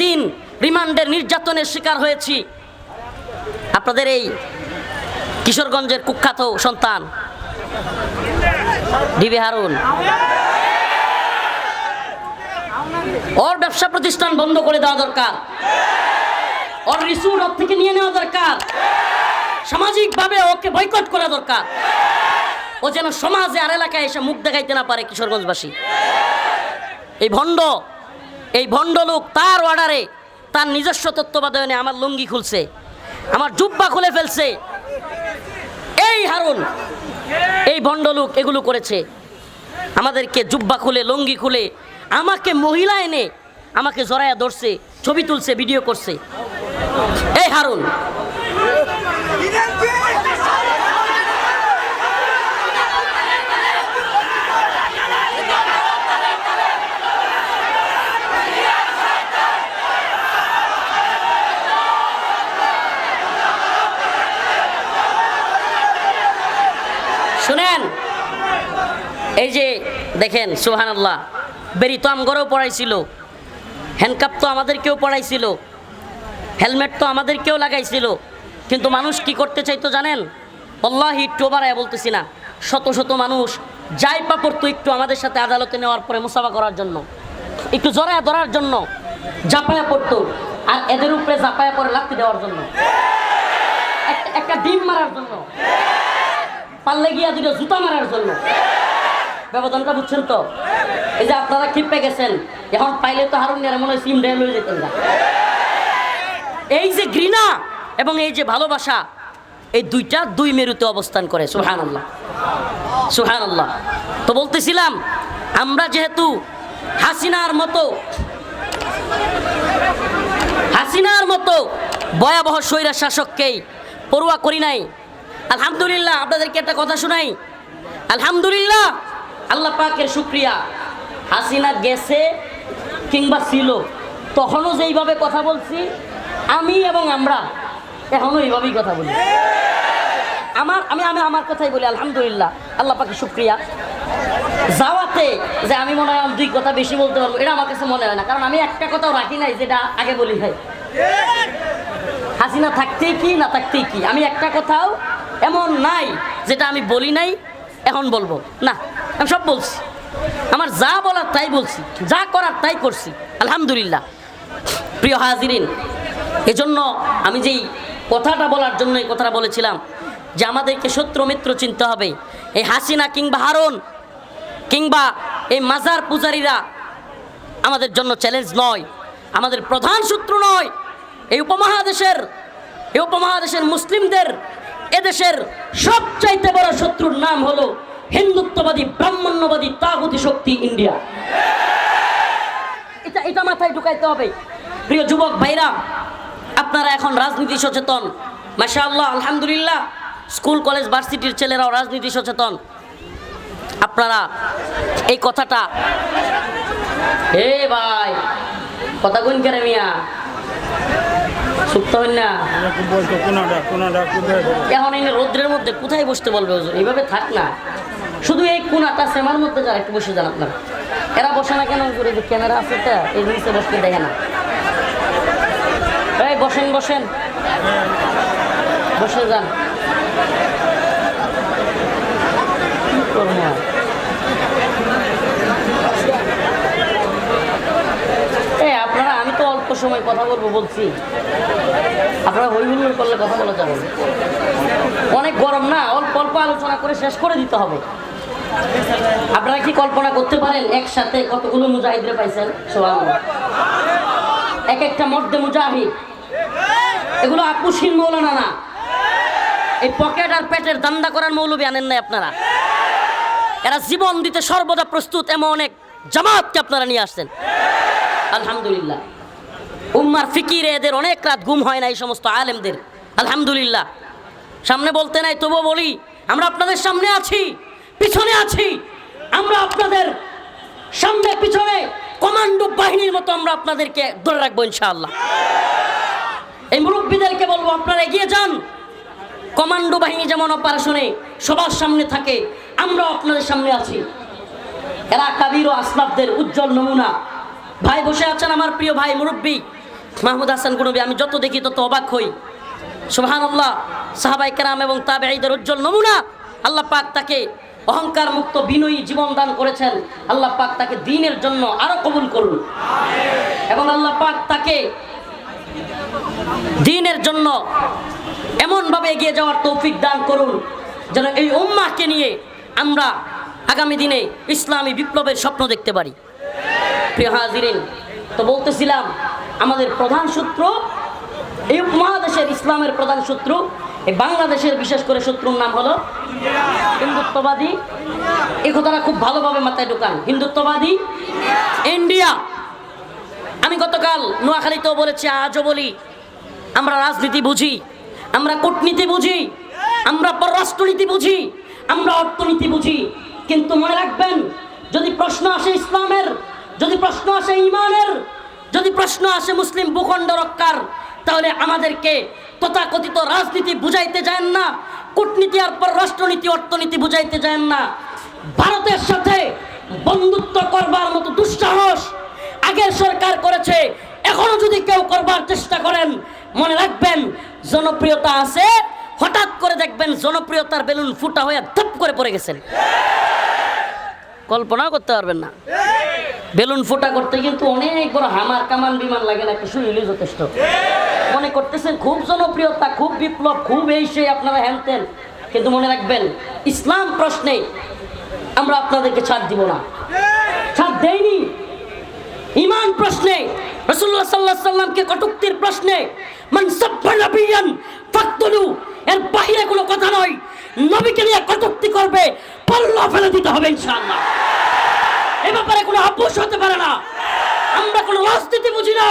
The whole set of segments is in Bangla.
দিন রিমান্ডের নির্যাতনের শিকার হয়েছি। আপনাদের এই কিশোরগঞ্জের কুখ্যাত সন্তান ডিবি হারুন, ওর ব্যবসা প্রতিষ্ঠান বন্ধ করে দেওয়া দরকার, ওর রিসুট ওর থেকে নিয়ে নেওয়া দরকার, সামাজিকভাবে ওকে বয়কট করা দরকার। ও যেন সমাজে আর এলাকায় এসে মুখ দেখাইতে না পারে কিশোরগঞ্জবাসী। এই ভণ্ড লোক তার অর্ডারে, তার নিজস্ব তত্ত্বাবধানে আমার লুঙ্গি খুলছে, আমার জুব্বা খুলে ফেলছে। এই হারুন, এই ভণ্ড লোক এগুলো করেছে, আমাদেরকে জুব্বা খুলে লুঙ্গি খুলে আমাকে মহিলা এনে আমাকে জড়াইয়া ধরছে, ছবি তুলছে, ভিডিও করছে। এই হারুন, শুনেন, এই যে দেখেন সুবহানাল্লাহ, বেরি তো আমগরেও পড়াইছিল, হ্যান্ডকাপ তো আমাদেরকেও পড়াইছিল, হেলমেট তো আমাদেরকেও লাগাইছিল, কিন্তু মানুষ কি করতে চাইতো জানেন? আল্লাহি একটু বাড়ায় বলতেছি না, শত শত মানুষ যাই পা পড়তো একটু আমাদের সাথে আদালতে নেওয়ার পরে মুসাফা করার জন্য, একটু জড়ায়া ধরার জন্য জাপায়া পড়তো, আর এদের উপরে জাপায়া পরে লাথি দেওয়ার জন্য, একটা ডিম মারার জন্য, পাল্লে গিয়া দুটো জুতা মারার জন্য। ব্যবধানটা বুঝছেন তো? এই যে আপনারা ক্ষিপ্পে গেছেন, এখন পাইলে তো হারুন মনে হয় সিম ডেল হয়ে যেতেন না। এই যে ঘৃণা এবং এই যে ভালোবাসা, এই দুইটা দুই মেরুতে অবস্থান করে। সুবহানাল্লাহ, সুবহানাল্লাহ। তো বলতেছিলাম, আমরা যেহেতু হাসিনার মতো ভয়াবহ স্বৈরাচার শাসককেই পরোয়া করি নাই। আলহামদুলিল্লাহ, আপনাদেরকে একটা কথা শোনাই। আলহামদুলিল্লাহ, আল্লাহ পাকের শুকরিয়া, হাসিনা গেছে কিংবা ছিল, তখনও যেইভাবে কথা বলছি আমি এবং আমরা এখনো এইভাবেই কথা বলি। আমি আমার কথাই বলি আলহামদুলিল্লাহ, আল্লাহ পাকের শুকরিয়া। যাওয়াতে যে আমি মনে হয় দুই কথা বেশি বলতে পারবো, এটা আমার কাছে মনে হয় না, কারণ আমি একটা কথাও রাখি নাই যেটা আগে বলি ভাই। হাসিনা থাকতেই কি না থাকতেই কি, আমি একটা কথাও এমন নাই যেটা আমি বলি নাই এখন বলবো না, আমি সব বলছি। আমার যা বলার তাই বলছি, যা করার তাই করছি আলহামদুলিল্লাহ। প্রিয় হাজিরিন, এজন্য আমি যেই কথাটা বলার জন্য এই কথাটা বলেছিলাম যে আমাদেরকে শত্রু মিত্র চিনতে হবে। এই হাসিনা কিংবা হারুন কিংবা এই মাজার পূজারীরা আমাদের জন্য চ্যালেঞ্জ নয়, আমাদের প্রধান শত্রু নয়। এই উপমহাদেশের মুসলিমদের, এদেশের সবচাইতে বড় শত্রুর নাম হলো হিন্দুত্ববাদী ব্রাহ্মণ্যবাদী তাগুতি শক্তি ইন্ডিয়া। এটা মাথায় ঢুকাইতে হবে। প্রিয় যুবক ভাইরা, আপনারা এখন রাজনীতি সচেতন, মাশাআল্লাহ, আলহামদুলিল্লাহ। স্কুল কলেজ ভার্সিটির ছেলেরাও রাজনীতি সচেতন। আপনারা এই কথাটা, হে ভাই কথা কইন কেন মিয়া, সুপ্ত হইন না। এখন এই রৌদ্রের মধ্যে কোথায় বসতে বলবে হুজুর? এইভাবে থাক না, শুধু এই কোনাটা সেমার মধ্যে যারা একটু বসে যান আপনারা। এরা বসে না কেন হুজুর? এই যে ক্যামেরা আছে, এই নিচে বসতে দেখে না। এই বসেন বসে যান। আপনারা, আমি তো অল্প সময় কথা বলবো বলছি, আপনারা হই হুল্লোড় করলে কথা বলা যাবে না। অনেক গরম না, অল্প অল্প আলোচনা করে শেষ করে দিতে হবে। আপনারা কি কল্পনা করতে পারেন একসাথে কতগুলো মুজাহিদরে পাইছেন? সুবহানাল্লাহ। এক একটা মর্দে মুজাহিদ, এগুলো আপুসিন মৌলানা না, এই পকেট আর পেটের দান্দা করার মৌলবী আনেন নাই আপনারা। এরা জীবন দিতে সর্বদা প্রস্তুত, এমন অনেক জামাতকে আপনারা নিয়ে আসছেন আলহামদুলিল্লাহ। উম্মার ফিকিরে এদের অনেক রাত ঘুম হয় না এই সমস্ত আলেমদের আলহামদুলিল্লাহ। সামনে বলতে নাই, তবুও বলি, আমরা আপনাদের সামনে আছি, পিছনে আছি। আমরা আপনাদের সামনে পিছনে কমান্ডো বাহিনীর মতো আমরা আপনাদেরকে ধরে রাখবো ইনশাআল্লাহ। এই মুরব্বীদেরকে বলবো, আপনারা এগিয়ে যান। কমান্ডো বাহিনী যেমন অপারেশনে সবার সামনে থাকে, আমরাও আপনাদের সামনে আছি। এরা কাবির ও আসলাফদের উজ্জ্বল নমুনা। ভাই বসে আছেন, আমার প্রিয় ভাই মুরব্বী, মাহমুদ হাসান গনবী, আমি যত দেখি তত অবাক হই। সুবহানাল্লাহ, সাহাবায়ে কেরাম এবং তাবেঈদের উজ্জ্বল নমুনা। আল্লাহ পাক তাকে অহংকার মুক্ত বিনয়ী জীবন দান করেছেন। আল্লাহ পাক তাকে দ্বীনের জন্য আরো কবুল করুন এবং আল্লাহ পাক তাকে দ্বীনের জন্য এমন ভাবে এগিয়ে যাওয়ার তৌফিক দান করুন যেন এই উম্মাহকে নিয়ে আমরা আগামী দিনে ইসলামী বিপ্লবের স্বপ্ন দেখতে পারি। প্রিয় হাজিরিন, তো বলতেছিলাম আমাদের প্রধান শত্রু এই উপমহাদেশের, ইসলামের প্রধান শত্রু এই বাংলাদেশের, বিশেষ করে শত্রুর নাম হলো হিন্দুত্ববাদী। এই কথাটা খুব ভালোভাবে মাথায় ঢোকান, হিন্দুত্ববাদী ইন্ডিয়া। আমি গতকাল নোয়াখালীতেও বলেছি, আজও বলি, আমরা রাজনীতি বুঝি, আমরা কূটনীতি বুঝি, আমরা পররাষ্ট্রনীতি বুঝি, আমরা অর্থনীতি বুঝি, কিন্তু মনে রাখবেন যদি প্রশ্ন আসে ইসলামের, যদি প্রশ্ন আসে ঈমানের, যদি প্রশ্ন আসে মুসলিম ভূখণ্ড রক্ষার, তাহলে আমাদেরকে তথাকথিত রাজনীতি বুঝাইতে যান না, কূটনীতি আর পররাষ্ট্রনীতি অর্থনীতি বুঝাইতে যান না। ভারতের সাথে বন্ধুত্ব করবার মতো দুঃসাহস আগের সরকার করেছে, এখনো যদি কেউ করবার চেষ্টা করেন, মনে রাখবেন জনপ্রিয়তা আছে, হঠাৎ করে দেখবেন জনপ্রিয়তার বেলুন ফুটা হয়ে ধপ করে পড়ে গেছেন। কল্পনা করতে পারবেন না। বেলুন ফুটা করতে কিন্তু অনেক বড় হামার কামান বিমান লাগে না, একটু শুনলেই যথেষ্ট। মনে করতেছেন খুব জনপ্রিয়তা, খুব বিপ্লব, খুব এই সেই, আপনারা হ্যানতেন, কিন্তু মনে রাখবেন ইসলাম প্রশ্নে আমরা আপনাদেরকে ছাড় দিব না, ছাড় দেইনি। ঈমান প্রশ্নে, রাসূলুল্লাহ সাল্লাল্লাহু আলাইহি সাল্লামকে কটূক্তির প্রশ্নে মান সাব্বা নাবিয়ান ফাকতুলু, এর বাইরে কোনো কথা নয়। নবীকে নিয়ে কটূক্তি করবে, পল্লা ফেলে দিতে হবে ইনশাআল্লাহ। এ ব্যাপারে কোনো আপোষ হতে পারে না। আমরা কোনো রাজনীতি বুঝি না,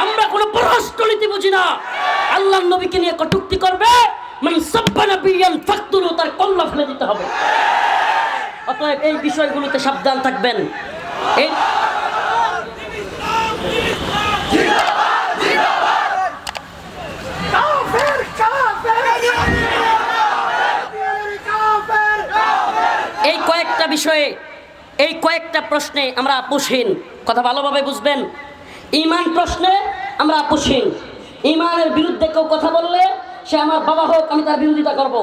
আমরা কোনো পররাষ্ট্রনীতি বুঝি না। আল্লাহর নবীকে নিয়ে কটূক্তি করবে, মান সাব্বা নাবিয়ান ফাকতুলু, তার কল্লা ফেলে দিতে হবে। অতএব এই বিষয়গুলোতে সাবধান থাকবেন। এই কয়েকটা বিষয়ে, এই কয়েকটা প্রশ্নে আমরা আপোষহীন, কথা ভালোভাবে বুঝবেন। ঈমান প্রশ্নে আমরা আপোষহীন। ঈমানের বিরুদ্ধে কেউ কথা বললে, সে আমার বাবা হোক আমি তার বিরোধিতা করব,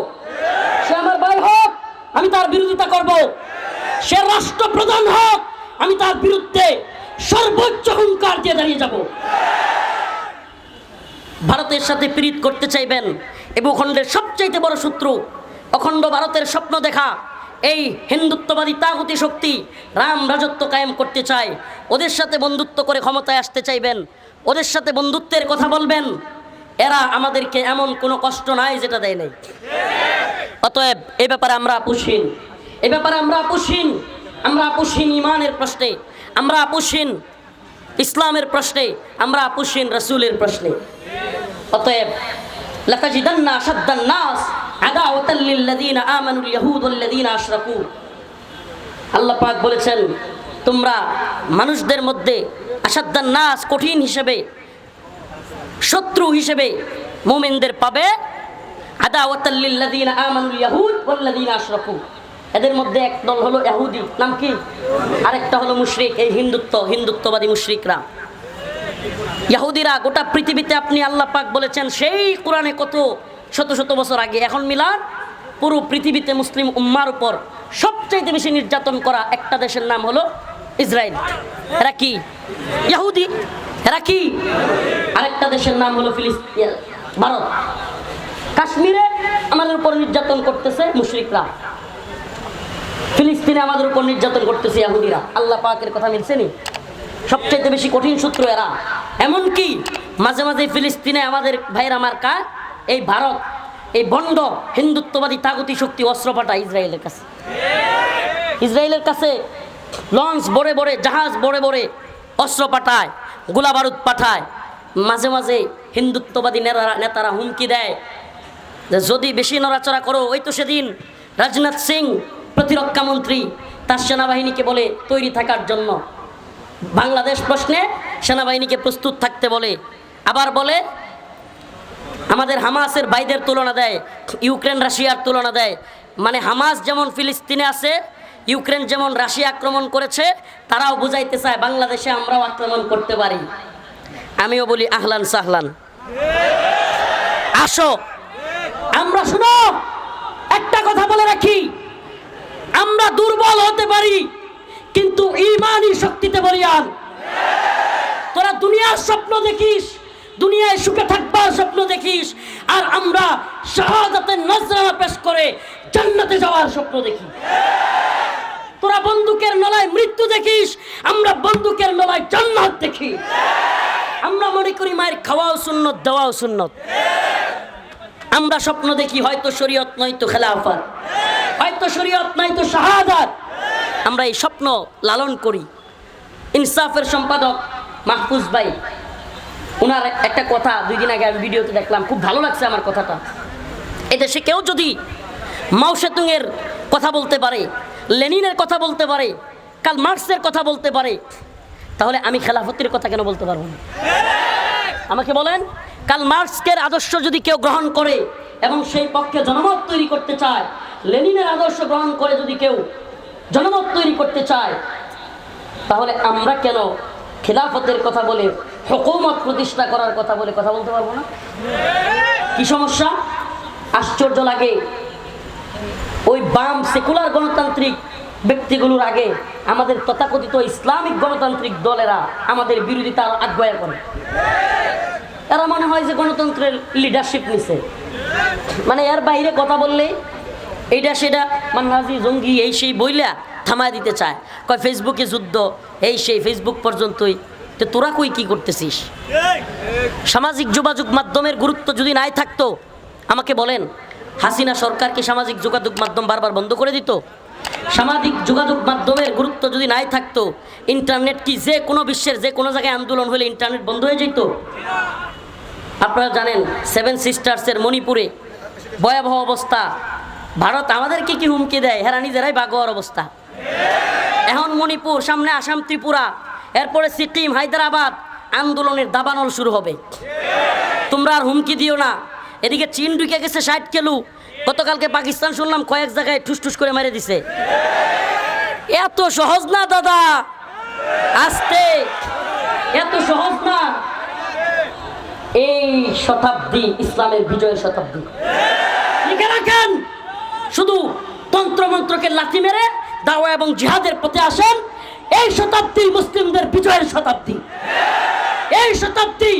সে আমার ভাই হোক আমি তার বিরোধিতা করব, সে রাষ্ট্রপ্রধান হোক আমি তার বিরুদ্ধে সর্বোচ্চ হুঙ্কার দিয়ে দাঁড়িয়ে যাব। ভারতের সাথে প্রীত করতে চাইবেন, এ ভূখণ্ডের সবচাইতে বড় শত্রু, অখণ্ড ভারতের স্বপ্ন দেখা এই হিন্দুত্ববাদী তাগুতি শক্তি রাম রাজত্ব কায়েম করতে চায়। ওদের সাথে বন্ধুত্ব করে ক্ষমতায় আসতে চাইবেন, ওদের সাথে বন্ধুত্বের কথা বলবেন। এরা আমাদেরকে এমন কোনো কষ্ট নাই যেটা দেয় নাই। অতএব এই ব্যাপারে আমরা আপোষহীন, এই ব্যাপারে আমরা আপোষহীন। আমরা আপোষহীন ঈমানের প্রশ্নে, আমরা আপোষহীন ইসলামের প্রশ্নে, আমরা আপোষহীন রাসূলের প্রশ্নে। অতএব লাতাজিদান্না আশাদ্দান নাস আদাওয়াতাল লিল্লাযীনা আমানুল ইয়াহুদ ওয়াল্লাযীনা আশরাকু। আল্লাহ পাক বলেছেন, তোমরা মানুষদের মধ্যে আশাদ্দান নাস, কঠিন হিসেবে, শত্রু হিসেবে মুমিনদের পাবে। আদাওয়াতাল লিল্লাযীনা আমানুল ইয়াহুদ ওয়াল্লাযীনা আশরাকু, এদের মধ্যে এক দল হলো ইহুদি, নাম কি, আরেকটা হলো মুশরিক, এই হিন্দুত্ববাদী মুশরিকরা। ইহুদিরা গোটা পৃথিবীতে, আপনি আল্লাহ পাক বলেছেন সেই কোরআনে কত শত শত বছর আগে, এখন মিলাদ পুরো পৃথিবীতে মুসলিম উম্মার উপর সবচেয়ে বেশি নির্যাতন করা একটা দেশের নাম হলো ইসরায়েল। এরা কি ইহুদি, এরা কি, আরেকটা দেশের নাম হলো ফিলিস্তিন, ভারত। কাশ্মীরে আমাদের উপর নির্যাতন করতেছে মুশরিকরা, ফিলিস্তিনে আমাদের উপর নির্যাতন করতেছে ইহুদিরা। আল্লাহ পাকের কথা মিলছে নি? সবচেয়ে বেশি কঠিন শত্রু এরা। এমনকি মাঝে মাঝে ফিলিস্তিনে আমাদের ভাইরা মার্কা এই ভারত, এই বন্ড হিন্দুত্ববাদী তাগুতি শক্তি অস্ত্র পাঠায় ইসরায়েলের কাছে। ইসরায়েলের কাছে লঞ্চ বড়ে বড়ে, জাহাজ বড়ে বড়ে অস্ত্র পাঠায়, গোলা বারুদ পাঠায়। মাঝে মাঝে হিন্দুত্ববাদী নেতারা হুমকি দেয় যে যদি বেশি নড়াচড়া করো, ওই তো সেদিন রাজনাথ সিং প্রতিরক্ষা মন্ত্রী তার সেনাবাহিনীকে বলে তৈরি থাকার জন্য, বাংলাদেশ প্রশ্নে সেনাবাহিনীকে প্রস্তুত থাকতে বলে। আবার বলে আমাদের হামাসের ভাইদের তুলনা দেয়, ইউক্রেন রাশিয়ার তুলনা দেয়। মানে হামাস যেমন ফিলিস্তিনে আছে, ইউক্রেন যেমন রাশিয়া আক্রমণ করেছে, তারাও বুঝাইতে চায় বাংলাদেশে আমরাও আক্রমণ করতে পারি। আমিও বলি আহলান সাহলান, আসো। আমরা শুনো, একটা কথা বলে রাখি, আমরা দুর্বল হতে পারি কিন্তু ঈমানি শক্তিতে বলিয়ান। তোরা দুনিয়ার স্বপ্ন দেখিস, দুনিয়ায় সুখে থাকবার স্বপ্ন দেখিস, আর আমরা শাহাদাতের নজরানা পেশ করে জান্নাতে যাওয়ার স্বপ্ন দেখি। তোরা বন্দুকের নলায় মৃত্যু দেখিস, আমরা বন্দুকের নলায় জান্নাত দেখি। আমরা মনে করি মায়ের খাওয়াও সুন্নত, দেওয়াও সুন্নত। আমরা স্বপ্ন দেখি হয়তো শরীয়ত নয়তো খেলাফত, হয়তো শরীয়ত নয়তো শাহাদাত। আমরা এই স্বপ্ন লালন করি। ইনসাফের সম্পাদক মাহফুজ ভাই, ওনার একটা কথা 2 দিন আগে আমি ভিডিওতে দেখলাম, খুব ভালো লাগছে আমার কথাটা। এদেশে কেউ যদি মাও সেতুংয়ের কথা বলতে পারে, লেনিনের কথা বলতে পারে, কার্ল মার্কসের কথা বলতে পারে, তাহলে আমি খেলাফতের কথা কেন বলতে পারবো না? আমাকে বলেন, কার্ল মার্কসের আদর্শ যদি কেউ গ্রহণ করে এবং সেই পক্ষে জনমত তৈরি করতে চায়, লেনিনের আদর্শ গ্রহণ করে যদি কেউ জনমত তৈরি করতে চায়, তাহলে আমরা কেন খেলাফতের কথা বলে, হুকুমত প্রতিষ্ঠা করার কথা বলে কথা বলতে পারবো না? কি সমস্যা? আশ্চর্য লাগে, ওই বাম সেকুলার গণতান্ত্রিক ব্যক্তিগুলোর আগে আমাদের তথাকথিত ইসলামিক গণতান্ত্রিক দলেরা আমাদের বিরোধিতা আগ্রহ করে। তারা মনে হয় যে গণতন্ত্রের লিডারশিপ নিছে, মানে এর বাইরে কথা বললে এইটা সেটা মানহাজি জঙ্গি এই সেই বইলা থামায় দিতে চায়, কয় ফেসবুকে যুদ্ধ, এই সেই ফেসবুক পর্যন্তই। তো তোরা কই কি করতেছিস? সামাজিক যোগাযোগ মাধ্যমের গুরুত্ব যদি নাই থাকতো, আমাকে বলেন, হাসিনা সরকার কি সামাজিক যোগাযোগ মাধ্যম বারবার বন্ধ করে দিত? সামাজিক যোগাযোগ মাধ্যমের গুরুত্ব যদি নাই থাকতো, ইন্টারনেট কি যে কোনো বিশ্বের যে কোনো জায়গায় আন্দোলন হলে ইন্টারনেট বন্ধ হয়ে যেত? আপনারা জানেন 7 সিস্টার্সের মণিপুরে ভয়াবহ অবস্থা। ভারত আমাদেরকে কি হুমকি দেয়, হেরা নিজেরাই বাগোয়ার অবস্থা। এখন মণিপুর, সামনে আসাম, ত্রিপুরা, এরপরে সিকিম, হায়দ্রাবাদ, আন্দোলনের দাবানল শুরু হবে। তোমরা আর হুমকি দিও না। এদিকে চীন ঢুকে গেছে 60 কিলো। গতকালকে পাকিস্তান শুনলাম কয়েক জায়গায় ঠুস করে মেরে দিছে। এত সহজ না দাদা, আস্তে, এত সহজ না। এই শতাব্দী ইসলামের বিজয়ের শতাব্দী, লিখে রাখেন। শুধু তন্ত্রমন্ত্রকে লাথি মেরে দাওয়া এবং জিহাদের পথে আসেন। এই শতাব্দী মুসলিমদের বিজয়ের শতাব্দী। এই শতাব্দী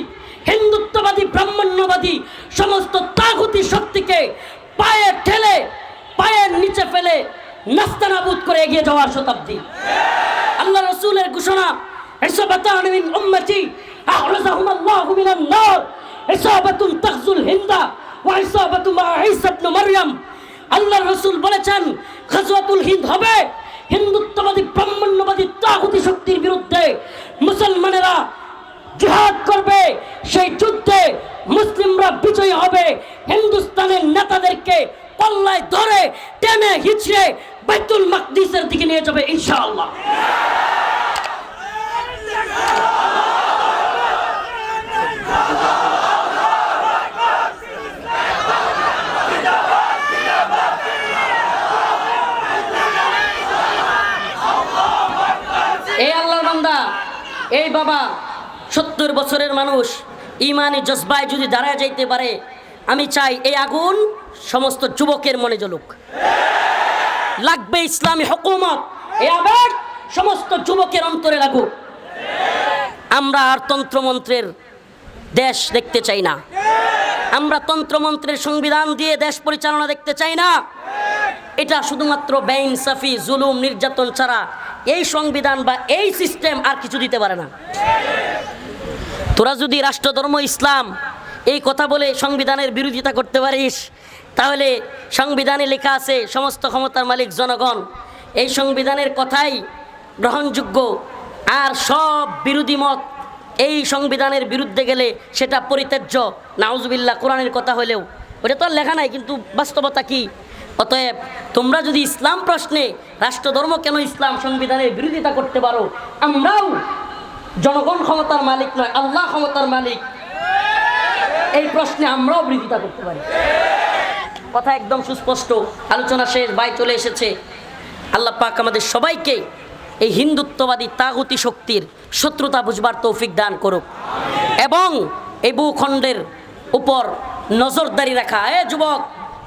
হিন্দুত্ববাদী, ব্রাহ্মণ্যবাদী সমস্ত তাগুতি শক্তিকে পায়ে ঠেলে, পায়ের নিচে ফেলে নাস্তানাবুদ করে এগিয়ে যাওয়ার শতাব্দী। আল্লাহ রাসূলের ঘোষণা, ইসাবাতান মিন উম্মতি আখরাজাহুম আল্লাহু মিনান নার, ইসাবাতুন তাগজুল হিন্দা ওয়া ইসাবাতু মা ঈসা ইবনে মারইয়াম। আল্লাহ রাসূল বলেছেন, গাজওয়াতুল হিন্দ হবে, হিন্দুত্ববাদী ব্রাহ্মণ্যবাদী তাগুতি শক্তির বিরুদ্ধে মুসলমানেরা জিহাদ করবে। সেই যুদ্ধে মুসলিমরা বিজয়ী হবে। হিন্দুস্তানের নেতাদেরকে পাল্লায় ধরে টেনে হিচড়ে বাইতুল মাকদিসের দিকে নিয়ে যাবে ইনশাআল্লাহ। এই আল্লাহর বান্দা, এই বাবা 70 বছরের মানুষ ইমানি জজবায় যদি দাঁড়ায় যাইতে পারে, আমি চাই এই আগুন সমস্ত যুবকের মনে জ্বলুক। লাগবে ইসলামী হুকুমত, এই আবেগ সমস্ত যুবকের অন্তরে লাগুক। আমরা আর তন্ত্রমন্ত্রের দেশ দেখতে চাই না। আমরা তন্ত্রমন্ত্রের সংবিধান দিয়ে দেশ পরিচালনা দেখতে চাই না। এটা শুধুমাত্র বেইনসাফি, জুলুম, নির্যাতন ছাড়া এই সংবিধান বা এই সিস্টেম আর কিছু দিতে পারে না। তোরা যদি রাষ্ট্রধর্ম ইসলাম এই কথা বলে সংবিধানের বিরোধিতা করতে পারিস, তাহলে সংবিধানে লেখা আছে সমস্ত ক্ষমতার মালিক জনগণ। এই সংবিধানের কথাই গ্রহণযোগ্য, আর সব বিরোধী মত এই সংবিধানের বিরুদ্ধে গেলে সেটা পরিত্যাজ্য। নাউজুবিল্লাহ, কোরআনের কথা হলেও ওটা তো আর লেখা নাই, কিন্তু বাস্তবতা কি? অতএব তোমরা যদি ইসলাম প্রশ্নে, রাষ্ট্রধর্ম কেন ইসলাম, সংবিধানের বিরোধিতা করতে পারো, আমরাও জনগণ ক্ষমতার মালিক নয়, আল্লাহ ক্ষমতার মালিক, এই প্রশ্নে আমরাও বিরোধিতা করতে পারি। কথা একদম সুস্পষ্ট। আলোচনা শেষ, ভাই চলে এসেছে। আল্লাহ পাক আমাদের সবাইকে এই হিন্দুত্ববাদী তাগুতি শক্তির শত্রুতা বুঝবার তৌফিক দান করুক এবং এই ভূখণ্ডের উপর নজরদারি রাখা। যুবক,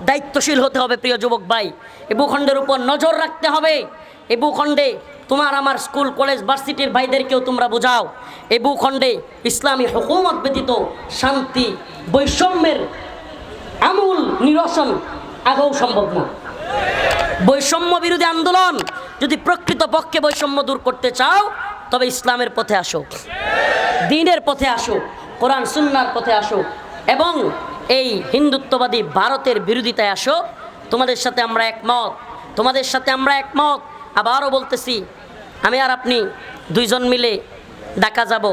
দায়িত্বশীল হতে হবে প্রিয় যুবক ভাই। এই ভূখণ্ডের উপর নজর রাখতে হবে। এই ভূখণ্ডে তোমার আমার স্কুল কলেজ ভার্সিটির ভাইদেরকেও তোমরা বোঝাও, এই ভূখণ্ডে ইসলামী হুকুমত ব্যতীত শান্তি বৈষম্যের আমূল নিরসন আগেও সম্ভব না। বৈষম্য বিরোধী আন্দোলন যদি প্রকৃতপক্ষে বৈষম্য দূর করতে চাও তবে ইসলামের পথে আসো, দ্বীনের পথে আসো, কোরআন সুন্নাহর পথে আসো এবং এই হিন্দুত্ববাদী ভারতের বিরোধিতায় আসো। তোমাদের সাথে আমরা একমত, তোমাদের সাথে আমরা একমত। আবারও বলতেছি, আমি আর আপনি দুইজন মিলে ঢাকা যাব,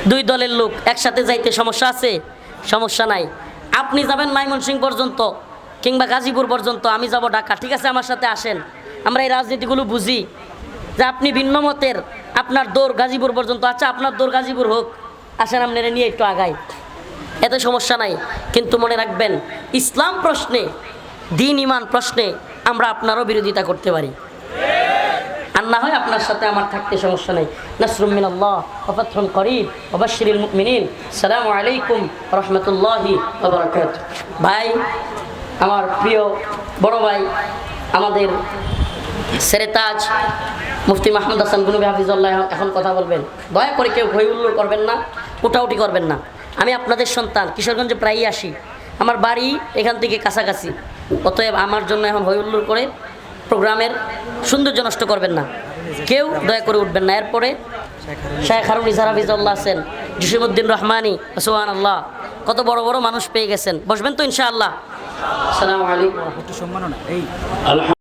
দুই দলের লোক একসাথে যাইতে সমস্যা আছে? সমস্যা নাই। আপনি যাবেন ময়মনসিংহ পর্যন্ত কিংবা গাজীপুর পর্যন্ত, আমি যাব ঢাকা, ঠিক আছে? আমার সাথে আসেন, আমরা এই রাজনীতিগুলো বুঝি যে আপনি ভিন্ন মতের, আপনার দৌড় গাজীপুর পর্যন্ত, আচ্ছা আপনার দৌড় গাজীপুর হোক, আসেন আপনারা নিয়ে একটু আগাই, এতে সমস্যা নাই। কিন্তু মনে রাখবেন, ইসলাম প্রশ্নে, দ্বীন ইমান প্রশ্নে আমরা আপনারও বিরোধিতা করতে পারি, আর না হয় আপনার সাথে আমার থাকতে সমস্যা নেই। নাসরুম মিনাল্লাহ ওয়া ফাতহুন করিব ওয়া বাশশিরিল মুমিনিন। আসসালামু আলাইকুম ওয়া রাহমাতুল্লাহি ওয়া বারাকাতুহু। ভাই, আমার প্রিয় বড় ভাই, আমাদের সেরেতাজ মুফতি মাহমুদ হাসান গুনবী হাফিজুল্লাহ এখন কথা বলবেন। দয়া করে কেউ হই হুল্লোড় করবেন না, উঠাউটি করবেন না। আমি আপনাদের সন্তান, কিশোরগঞ্জে প্রায়ই আসি, আমার বাড়ি এখান থেকে কাছাকাছি, অতএব আমার জন্য এখন হই হুল্লোড় করে প্রোগ্রামের সৌন্দর্য নষ্ট করবেন না, কেউ দয়া করে উঠবেন না। এরপরে শেখ হারুন ইজার হাফিজুল্লাহ আছেন, জসিমউদ্দিন রহমানী, সুবহানাল্লাহ, কত বড় বড় মানুষ পেয়ে গেছেন। বসবেন তো ইনশাআল্লাহ। আসসালামু আলাইকুম।